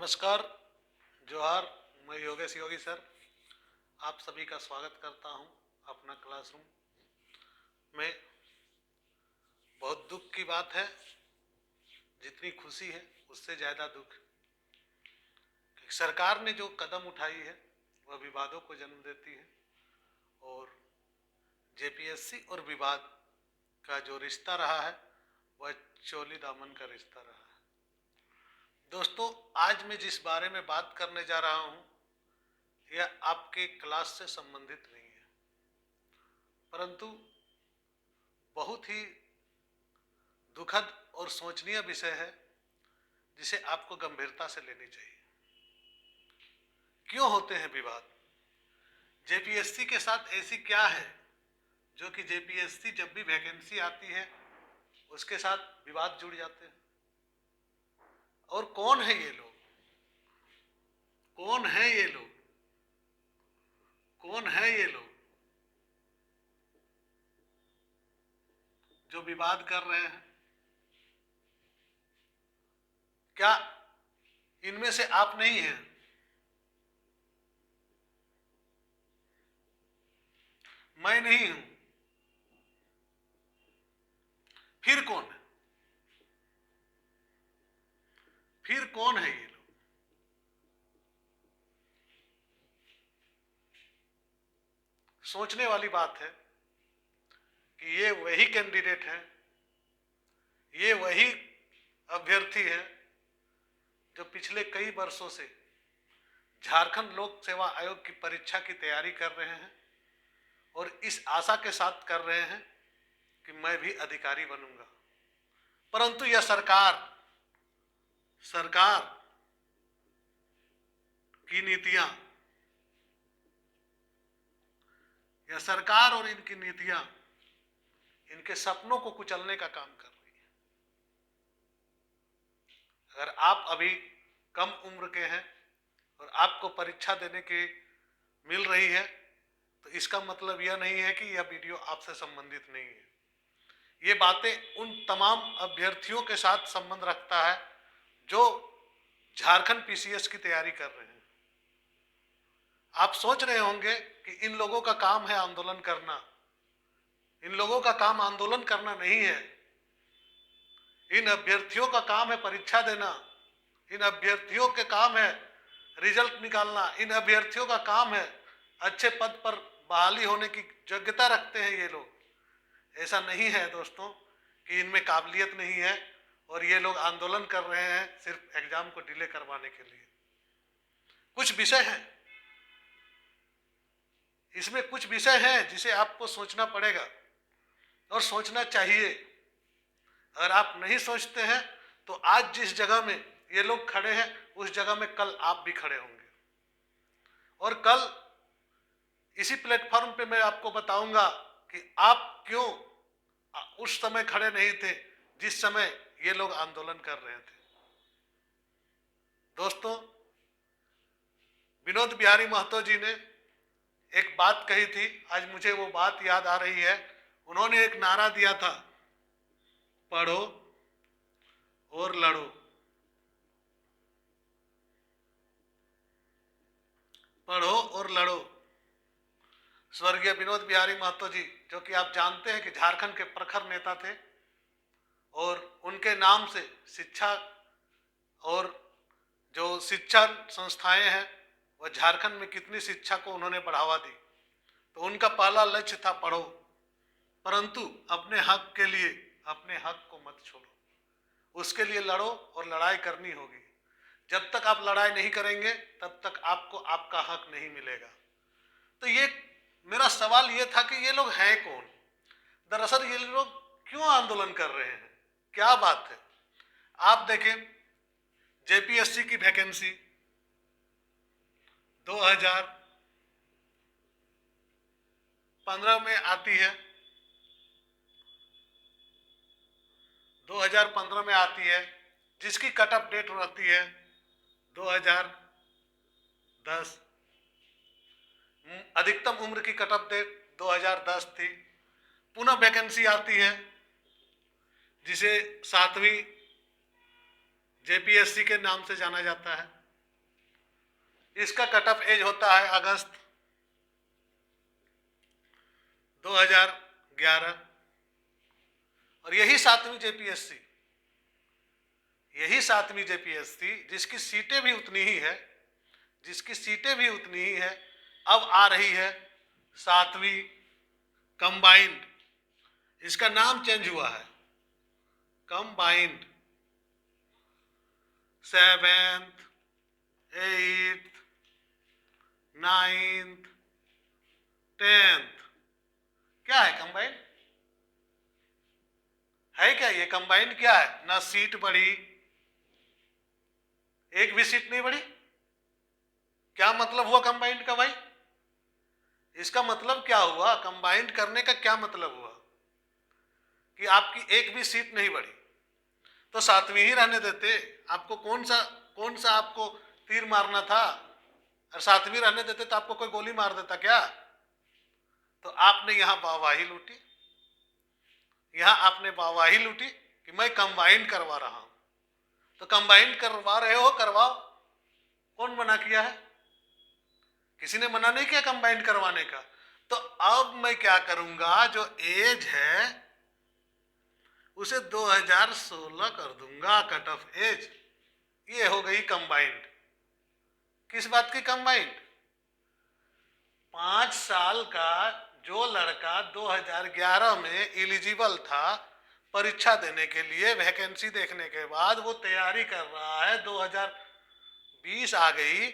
नमस्कार, जोहार। मैं योगेश योगी सर आप सभी का स्वागत करता हूं अपना क्लासरूम में। बहुत दुख की बात है, जितनी खुशी है उससे ज़्यादा दुख कि सरकार ने जो कदम उठाई है वह विवादों को जन्म देती है और जेपीएससी और विवाद का जो रिश्ता रहा है वह चोली दामन का रिश्ता रहा है। दोस्तों, आज मैं जिस बारे में बात करने जा रहा हूं यह आपके क्लास से संबंधित नहीं है, परंतु बहुत ही दुखद और सोचनीय विषय है जिसे आपको गंभीरता से लेनी चाहिए। क्यों होते हैं विवाद? जेपीएससी के साथ ऐसी क्या है जो कि जेपीएससी जब भी वैकेंसी आती है उसके साथ विवाद जुड़ जाते हैं? और कौन है ये लोग? कौन है ये लोग? कौन है ये लोग जो विवाद कर रहे हैं? क्या इनमें से आप नहीं हैं? मैं नहीं हूं, फिर कौन है? फिर कौन है ये लोग? सोचने वाली बात है कि ये वही कैंडिडेट हैं, ये वही अभ्यर्थी हैं जो पिछले कई वर्षों से झारखंड लोक सेवा आयोग की परीक्षा की तैयारी कर रहे हैं और इस आशा के साथ कर रहे हैं कि मैं भी अधिकारी बनूंगा। परंतु यह सरकार की नीतियां, यह सरकार और इनकी नीतियां इनके सपनों को कुचलने का काम कर रही है। अगर आप अभी कम उम्र के हैं और आपको परीक्षा देने की मिल रही है तो इसका मतलब यह नहीं है कि यह वीडियो आपसे संबंधित नहीं है। ये बातें उन तमाम अभ्यर्थियों के साथ संबंध रखता है जो झारखंड पीसीएस की तैयारी कर रहे हैं। आप सोच रहे होंगे कि इन लोगों का काम है आंदोलन करना। इन लोगों का काम आंदोलन करना नहीं है। इन अभ्यर्थियों का काम है परीक्षा देना। इन अभ्यर्थियों के काम है रिजल्ट निकालना। इन अभ्यर्थियों का काम है अच्छे पद पर बहाली होने की योग्यता रखते हैं ये लोग। ऐसा नहीं है दोस्तों कि इनमें काबिलियत नहीं है और ये लोग आंदोलन कर रहे हैं सिर्फ एग्जाम को डिले करवाने के लिए। कुछ विषय हैं, इसमें कुछ विषय हैं जिसे आपको सोचना पड़ेगा और सोचना चाहिए। अगर आप नहीं सोचते हैं तो आज जिस जगह में ये लोग खड़े हैं उस जगह में कल आप भी खड़े होंगे और कल इसी प्लेटफॉर्म पे मैं आपको बताऊंगा कि आप क्यों उस समय खड़े नहीं थे जिस समय ये लोग आंदोलन कर रहे थे। दोस्तों, विनोद बिहारी महतो जी ने एक बात कही थी, आज मुझे वो बात याद आ रही है। उन्होंने एक नारा दिया था, पढ़ो और लड़ो। पढ़ो और लड़ो। स्वर्गीय विनोद बिहारी महतो जी, जो कि आप जानते हैं कि झारखंड के प्रखर नेता थे और उनके नाम से शिक्षा और जो शिक्षा संस्थाएं हैं वह झारखंड में कितनी शिक्षा को उन्होंने बढ़ावा दी। तो उनका पहला लक्ष्य था पढ़ो, परंतु अपने हक के लिए अपने हक को मत छोड़ो, उसके लिए लड़ो और लड़ाई करनी होगी। जब तक आप लड़ाई नहीं करेंगे तब तक आपको आपका हक नहीं मिलेगा। तो ये मेरा सवाल ये था कि ये लोग हैं कौन? दरअसल ये लोग क्यों आंदोलन कर रहे हैं? क्या बात है? आप देखें, जेपीएससी की वैकेंसी 2015 में आती है, 2015 में आती है, जिसकी कट ऑफ डेट रहती है 2010। अधिकतम उम्र की कट ऑफ डेट 2010 थी। पुनः वैकेंसी आती है जिसे 7वीं जेपीएससी के नाम से जाना जाता है। इसका कट ऑफ एज होता है अगस्त 2011। और यही सातवीं जेपीएससी जिसकी सीटें भी उतनी ही है, अब आ रही है सातवीं कंबाइंड। इसका नाम चेंज हुआ है, combined 7th 8th 9th 10th। क्या है कंबाइंड? है क्या ये कंबाइंड? क्या है? ना सीट बढ़ी, एक भी सीट नहीं बढ़ी। क्या मतलब हुआ कंबाइंड का भाई? इसका मतलब क्या हुआ? कंबाइंड करने का क्या मतलब हुआ कि आपकी एक भी सीट नहीं बढ़ी? तो सातवीं ही रहने देते। आपको कौन सा आपको तीर मारना था? और सातवीं रहने देते तो आपको कोई गोली मार देता क्या? तो आपने यहां वाहवाही लूटी कि मैं कंबाइंड करवा रहा हूं। तो कंबाइंड करवा रहे हो, करवाओ। कौन मना किया है? किसी ने मना नहीं किया कंबाइंड करवाने का। तो अब मैं क्या करूंगा, जो एज है उसे 2016 कर दूंगा, कट ऑफ एज। ये हो गई कंबाइंड। किस बात की कंबाइंड? 5 साल का जो लड़का 2011 में एलिजिबल था परीक्षा देने के लिए, वैकेंसी देखने के बाद वो तैयारी कर रहा है, 2020 आ गई,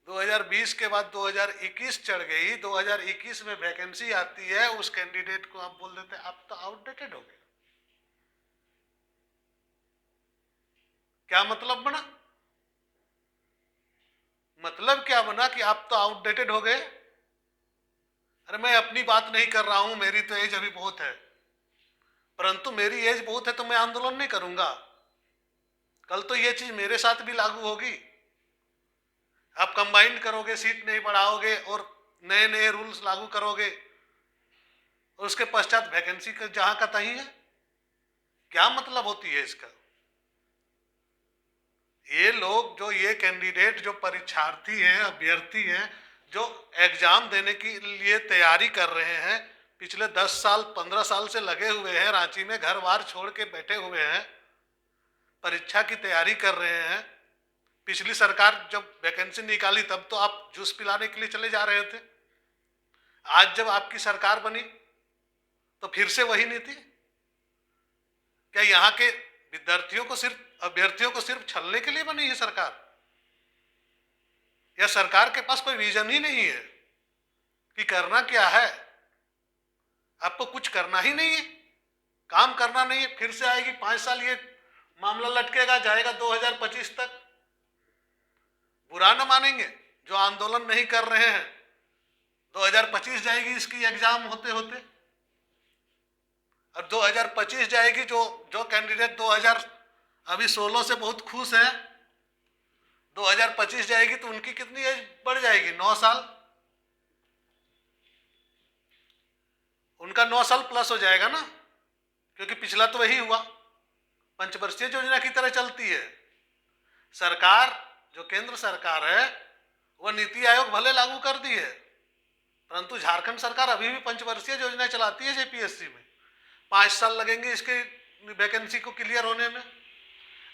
2020 के बाद 2021 चढ़ गई, 2021 में वैकेंसी आती है, उस कैंडिडेट को आप बोल देते आप तो आउटडेटेड हो गए। क्या मतलब बना? मतलब क्या बना कि आप तो आउटडेटेड हो गए। अरे मैं अपनी बात नहीं कर रहा हूं, मेरी तो एज अभी बहुत है, परंतु मेरी एज बहुत है तो मैं आंदोलन नहीं करूंगा। कल तो ये चीज मेरे साथ भी लागू होगी। आप कंबाइंड करोगे, सीट नहीं बढ़ाओगे और नए नए रूल्स लागू करोगे, और उसके पश्चात वैकेंसी का जहां का तहीं है। क्या मतलब होती है इसका? ये लोग जो ये कैंडिडेट, जो परीक्षार्थी हैं, अभ्यर्थी हैं, जो एग्जाम देने के लिए तैयारी कर रहे हैं, पिछले 10 साल 15 साल से लगे हुए हैं, रांची में घर बार छोड़ के बैठे हुए हैं, परीक्षा की तैयारी कर रहे हैं। पिछली सरकार जब वैकेंसी निकाली तब तो आप जूस पिलाने के लिए चले जा रहे थे। आज जब आपकी सरकार बनी तो फिर से वही नीति। क्या यहाँ के विद्यार्थियों को सिर्फ, अभ्यर्थियों को सिर्फ छलने के लिए बनी है सरकार? या सरकार के पास कोई विजन ही नहीं है कि करना क्या है? आपको कुछ करना ही नहीं है, काम करना नहीं है। फिर से आएगी 5 साल, ये मामला लटकेगा, जाएगा 2025 तक। बुरा न मानेंगे जो आंदोलन नहीं कर रहे हैं, 2025 जाएगी इसकी एग्जाम होते होते। और 2025 जाएगी, जो कैंडिडेट 2016 से बहुत खुश है, 2025 जाएगी तो उनकी कितनी एज बढ़ जाएगी? 9 साल। उनका 9 साल प्लस हो जाएगा ना, क्योंकि पिछला तो वही हुआ, पंचवर्षीय योजना की तरह चलती है सरकार। जो केंद्र सरकार है वह नीति आयोग भले लागू कर दी है, परंतु झारखंड सरकार अभी भी पंचवर्षीय योजना चलाती है जेपीएससी में। 5 साल लगेंगे इसके वैकेंसी को क्लियर होने में।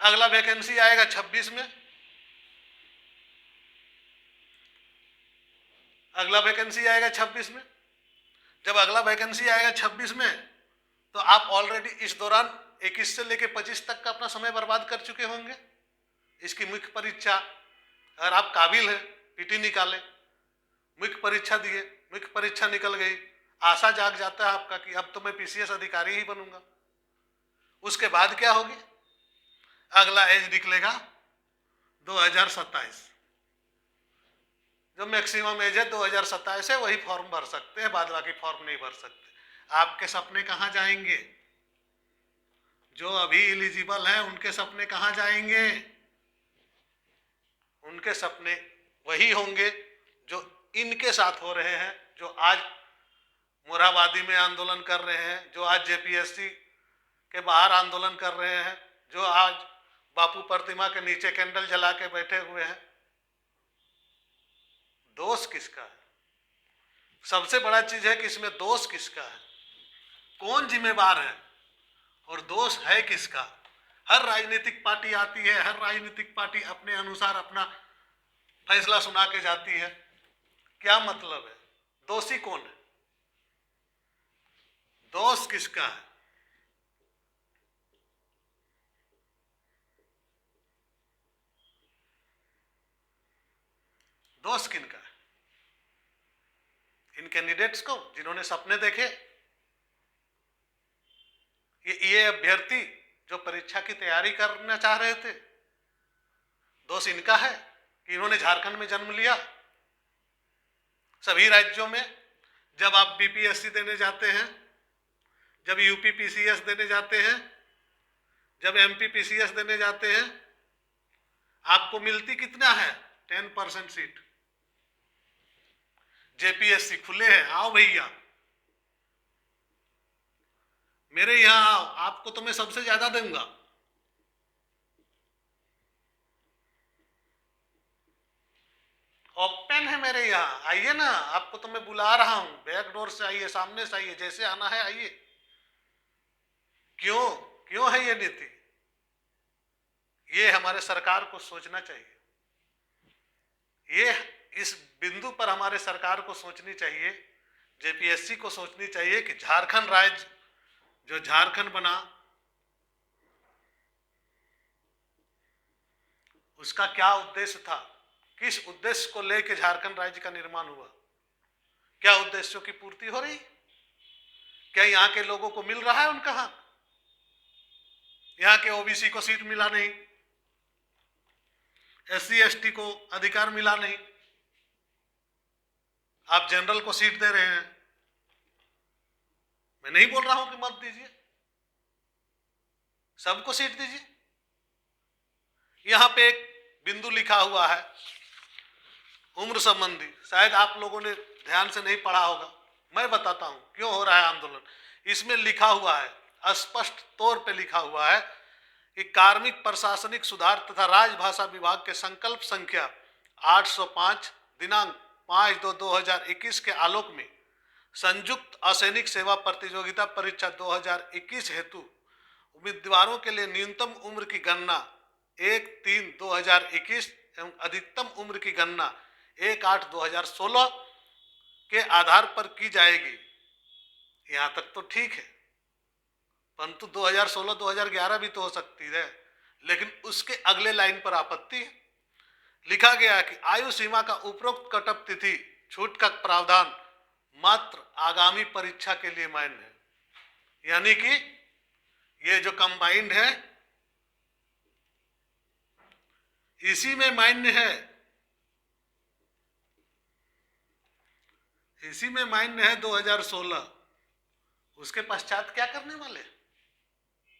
अगला वैकेंसी आएगा 26 में, अगला वैकेंसी आएगा 26 में। जब अगला वैकेंसी आएगा 26 में तो आप ऑलरेडी इस दौरान 21 से लेकर 25 तक का अपना समय बर्बाद कर चुके होंगे। इसकी मुख्य परीक्षा, अगर आप काबिल हैं, पीटी निकाले, मुख्य परीक्षा दिए, मुख्य परीक्षा निकल गई, आशा जाग जाता है आपका कि अब तो मैं पीसीएस अधिकारी ही बनूंगा। उसके बाद क्या होगी? अगला एज निकलेगा 2027। जो मैक्सिमम एज है 2027 है, वही फॉर्म भर सकते हैं, बाद बाकी फॉर्म नहीं भर सकते। आपके सपने कहाँ जाएंगे? जो अभी एलिजिबल हैं उनके सपने कहाँ जाएंगे? उनके सपने वही होंगे जो इनके साथ हो रहे हैं, जो आज मोरहाबादी में आंदोलन कर रहे हैं, जो आज जेपीएससी के बाहर आंदोलन कर रहे हैं, जो आज बापू प्रतिमा के नीचे कैंडल जला के बैठे हुए हैं। दोष किसका है? सबसे बड़ा चीज है कि इसमें दोष किसका है, कौन जिम्मेवार है और दोष है किसका। हर राजनीतिक पार्टी आती है, हर राजनीतिक पार्टी अपने अनुसार अपना फैसला सुना के जाती है। क्या मतलब है? दोषी कौन है? दोष किसका है? दोष किनका है? इन कैंडिडेट्स को जिन्होंने सपने देखे, ये अभ्यर्थी जो परीक्षा की तैयारी करना चाह रहे थे, दोष इनका है कि इन्होंने झारखंड में जन्म लिया। सभी राज्यों में जब आप बीपीएससी देने जाते हैं, जब यूपी पीसीएस देने जाते हैं, जब एमपी पीसीएस देने जाते हैं, आपको मिलती कितना है? 10% सीट। जेपीएससी खुले हैं, आओ भैया मेरे यहां आओ, आपको तो मैं सबसे ज्यादा दूंगा। ओपन है मेरे यहाँ, आइए ना, आपको तो मैं बुला रहा हूं, बैक डोर से आइए, सामने से आइए, जैसे आना है आइए। क्यों क्यों है ये नीति? ये हमारे सरकार को सोचना चाहिए। ये इस बिंदु पर हमारे सरकार को सोचनी चाहिए, जेपीएससी को सोचनी चाहिए कि झारखंड राज्य जो झारखंड बना, उसका क्या उद्देश्य था, किस उद्देश्य को लेकर झारखंड राज्य का निर्माण हुआ, क्या उद्देश्यों की पूर्ति हो रही, क्या यहाँ के लोगों को मिल रहा है उनका हक? यहाँ के ओबीसी को सीट मिला नहीं, एससी एसटी को अधिकार मिला नहीं, आप जनरल को सीट दे रहे हैं। मैं नहीं बोल रहा हूं कि मत दीजिए, सबको सीट दीजिए। यहां पे एक बिंदु लिखा हुआ है उम्र संबंधी, शायद आप लोगों ने ध्यान से नहीं पढ़ा होगा, मैं बताता हूं क्यों हो रहा है आंदोलन। इसमें लिखा हुआ है, स्पष्ट तौर पे लिखा हुआ है कि कार्मिक प्रशासनिक सुधार तथा राजभाषा विभाग के संकल्प संख्या 805 दिनांक 5/2/2021 के आलोक में संयुक्त असैनिक सेवा प्रतियोगिता परीक्षा 2021 हेतु उम्मीदवारों के लिए न्यूनतम उम्र की गणना 1/3/2021 एवं अधिकतम उम्र की गणना 1/8/2016 के आधार पर की जाएगी। यहां तक तो ठीक है, परंतु 2016-2011 भी तो हो सकती है। लेकिन उसके अगले लाइन पर आपत्ति है, लिखा गया कि आयु सीमा का उपरोक्त कटअप तिथि छूट का प्रावधान मात्र आगामी परीक्षा के लिए मान्य है। यानी कि ये जो कंबाइंड है इसी में मान्य है, इसी में मान्य है 2016। उसके पश्चात क्या करने वाले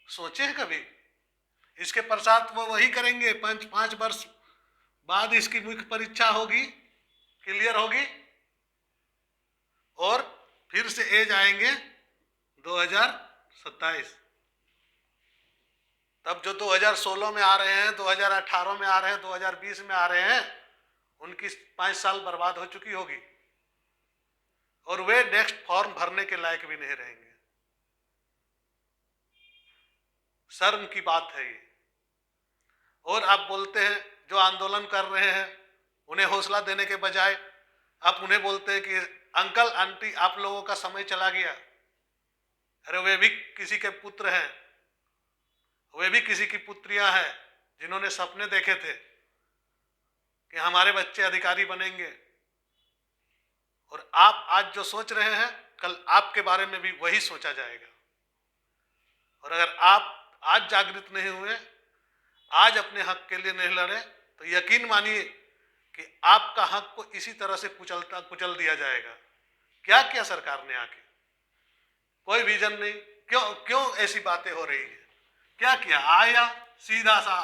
सोचे हैं कभी? इसके पश्चात वो वही करेंगे, 5 वर्ष बाद इसकी मुख्य परीक्षा होगी, क्लियर होगी, और फिर से एज आएंगे 2027। तब जो 2016 में आ रहे हैं, 2018 में आ रहे हैं, 2020 में आ रहे हैं, उनकी 5 साल बर्बाद हो चुकी होगी और वे नेक्स्ट फॉर्म भरने के लायक भी नहीं रहेंगे। शर्म की बात है ये। और आप बोलते हैं जो आंदोलन कर रहे हैं उन्हें हौसला देने के बजाय आप उन्हें बोलते हैं कि अंकल आंटी आप लोगों का समय चला गया। अरे वे भी किसी के पुत्र हैं, वे भी किसी की पुत्रियां हैं जिन्होंने सपने देखे थे कि हमारे बच्चे अधिकारी बनेंगे, और आप आज जो सोच रहे हैं कल आपके बारे में भी वही सोचा जाएगा। और अगर आप आज जागृत नहीं हुए, आज अपने हक के लिए नहीं लड़े, तो यकीन मानिए कि आपका हक को इसी तरह से कुचल दिया जाएगा। क्या किया सरकार ने आके? कोई विजन नहीं। क्यों ऐसी बातें हो रही है? क्या किया? आया सीधा सा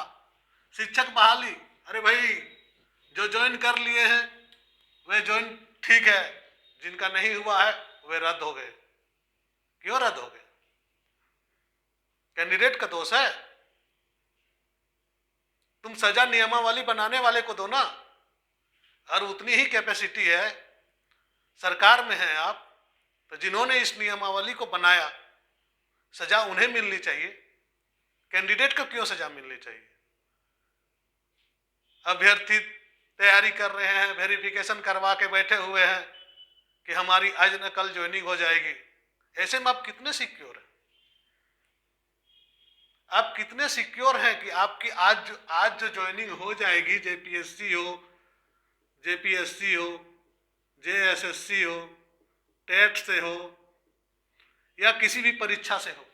शिक्षक बहाली। अरे भाई जो ज्वाइन कर लिए हैं वे ज्वाइन ठीक है, जिनका नहीं हुआ है वे रद्द हो गए। क्यों रद्द हो गए? कैंडिडेट का दोष है? तुम सजा नियमावली बनाने वाले को दो ना। और उतनी ही कैपेसिटी है, सरकार में हैं आप, तो जिन्होंने इस नियमावली को बनाया सजा उन्हें मिलनी चाहिए, कैंडिडेट को क्यों सजा मिलनी चाहिए? अभ्यर्थी तैयारी कर रहे हैं, वेरिफिकेशन करवा के बैठे हुए हैं कि हमारी आज न कल ज्वाइनिंग हो जाएगी। ऐसे में आप कितने सिक्योर हैं? आप कितने सिक्योर हैं कि आपकी आज जो ज्वाइनिंग हो जाएगी, जेपीएससी हो, जेपीएससी हो, जेएसएससी हो, टेट से हो या किसी भी परीक्षा से हो,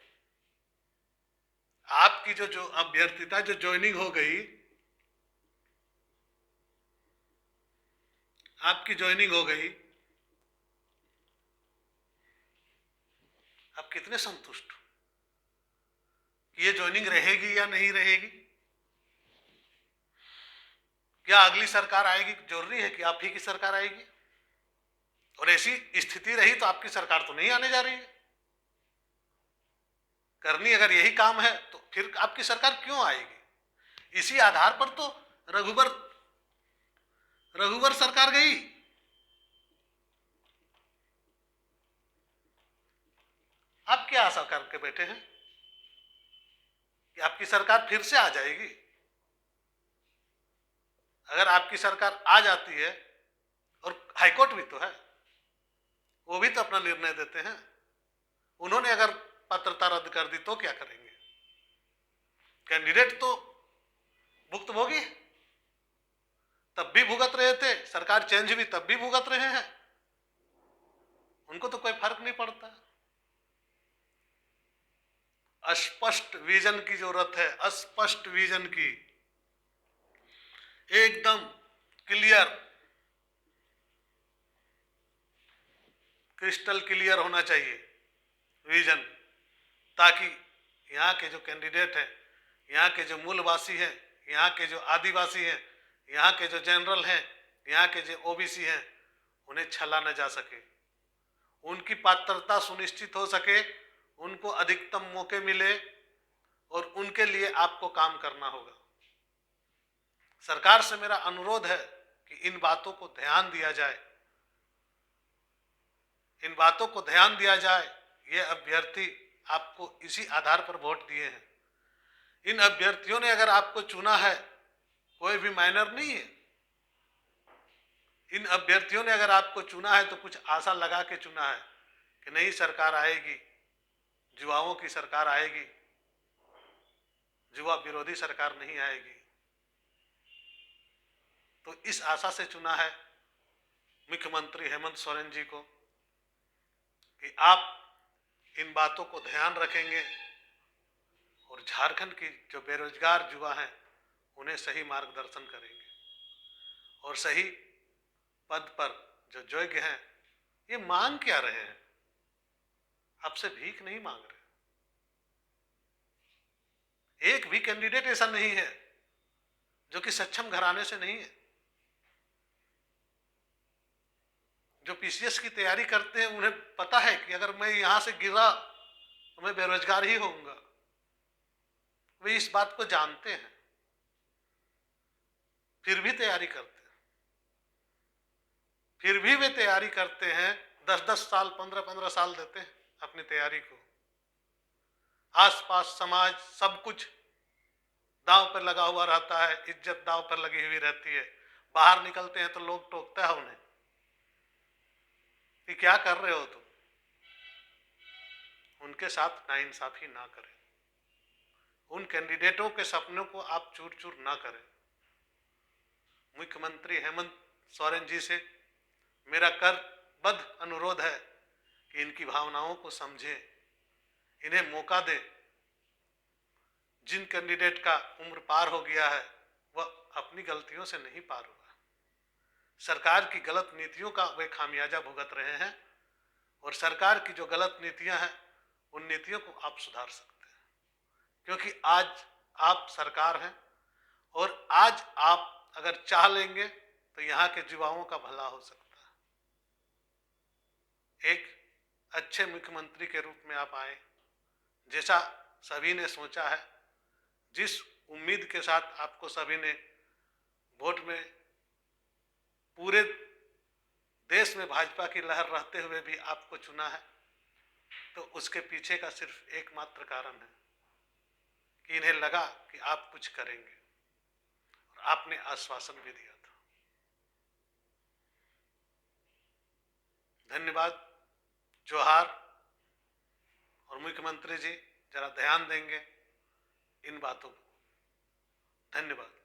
आपकी जो अभ्यर्थिता जो ज्वाइनिंग हो गई, आपकी ज्वाइनिंग हो गई, आप कितने संतुष्ट हो कि ये ज्वाइनिंग रहेगी या नहीं रहेगी? क्या अगली सरकार आएगी? जरूरी है कि आप ही की सरकार आएगी? और ऐसी स्थिति रही तो आपकी सरकार तो नहीं आने जा रही है। करनी अगर यही काम है तो फिर आपकी सरकार क्यों आएगी? इसी आधार पर तो रघुवर सरकार गई। आप क्या आशा करके बैठे हैं कि आपकी सरकार फिर से आ जाएगी? अगर आपकी सरकार आ जाती है, और हाईकोर्ट भी तो है, वो भी तो अपना निर्णय देते हैं, उन्होंने अगर पात्रता रद्द कर दी तो क्या करेंगे? कैंडिडेट तो भुक्तभोगी तब भी भुगत रहे थे, सरकार चेंज भी तब भी भुगत रहे हैं, उनको तो कोई फर्क नहीं पड़ता। स्पष्ट विजन की जरूरत है, स्पष्ट विजन की, एकदम क्लियर, क्रिस्टल क्लियर होना चाहिए विजन, ताकि यहाँ के जो कैंडिडेट हैं, यहाँ के जो मूलवासी हैं, यहाँ के जो आदिवासी हैं, यहाँ के जो जनरल हैं, यहाँ के जो ओबीसी हैं, उन्हें छला न जा सके, उनकी पात्रता सुनिश्चित हो सके, उनको अधिकतम मौके मिले, और उनके लिए आपको काम करना होगा। सरकार से मेरा अनुरोध है कि इन बातों को ध्यान दिया जाए, इन बातों को ध्यान दिया जाए। ये अभ्यर्थी आपको इसी आधार पर वोट दिए हैं। इन अभ्यर्थियों ने अगर आपको चुना है, कोई भी माइनर नहीं है, इन अभ्यर्थियों ने अगर आपको चुना है तो कुछ आशा लगा के चुना है कि नई सरकार आएगी, युवाओं की सरकार आएगी, युवा विरोधी सरकार नहीं आएगी। तो इस आशा से चुना है मुख्यमंत्री हेमंत सोरेन जी को कि आप इन बातों को ध्यान रखेंगे और झारखंड की जो बेरोजगार युवा हैं उन्हें सही मार्गदर्शन करेंगे, और सही पद पर जो योग्य हैं, ये मांग क्या रहे हैं? आपसे भीख नहीं मांग रहे। एक भी कैंडिडेट ऐसा नहीं है जो कि सक्षम घराने से नहीं है। जो पीसीएस की तैयारी करते हैं उन्हें पता है कि अगर मैं यहां से गिरा तो मैं बेरोजगार ही होऊंगा, वे इस बात को जानते हैं, फिर भी तैयारी करते हैं, फिर भी वे तैयारी करते हैं। 10-10 साल, 15-15 साल देते हैं अपनी तैयारी को। आसपास समाज सब कुछ दांव पर लगा हुआ रहता है, इज्जत दांव पर लगी हुई रहती है। बाहर निकलते हैं तो लोग टोकता है उन्हें कि क्या कर रहे हो तुम। उनके साथ नाइंसाफी ना करें, उन कैंडिडेटों के सपनों को आप चूर चूर ना करें। मुख्यमंत्री हेमंत सोरेन जी से मेरा करबद्ध अनुरोध है कि इनकी भावनाओं को समझें, इन्हें मौका दें। जिन कैंडिडेट का उम्र पार हो गया है वह अपनी गलतियों से नहीं पार हुआ, सरकार की गलत नीतियों का वे खामियाजा भुगत रहे हैं, और सरकार की जो गलत नीतियां हैं उन नीतियों को आप सुधार सकते हैं, क्योंकि आज आप सरकार हैं, और आज आप अगर चाह लेंगे तो यहाँ के युवाओं का भला हो सकता है। एक अच्छे मुख्यमंत्री के रूप में आप आए, जैसा सभी ने सोचा है, जिस उम्मीद के साथ आपको सभी ने वोट में पूरी देश में भाजपा की लहर रहते हुए भी आपको चुना है, तो उसके पीछे का सिर्फ एकमात्र कारण है कि इन्हें लगा कि आप कुछ करेंगे, और आपने आश्वासन भी दिया था। धन्यवाद, जोहार। और मुख्यमंत्री जी जरा ध्यान देंगे इन बातों को। धन्यवाद।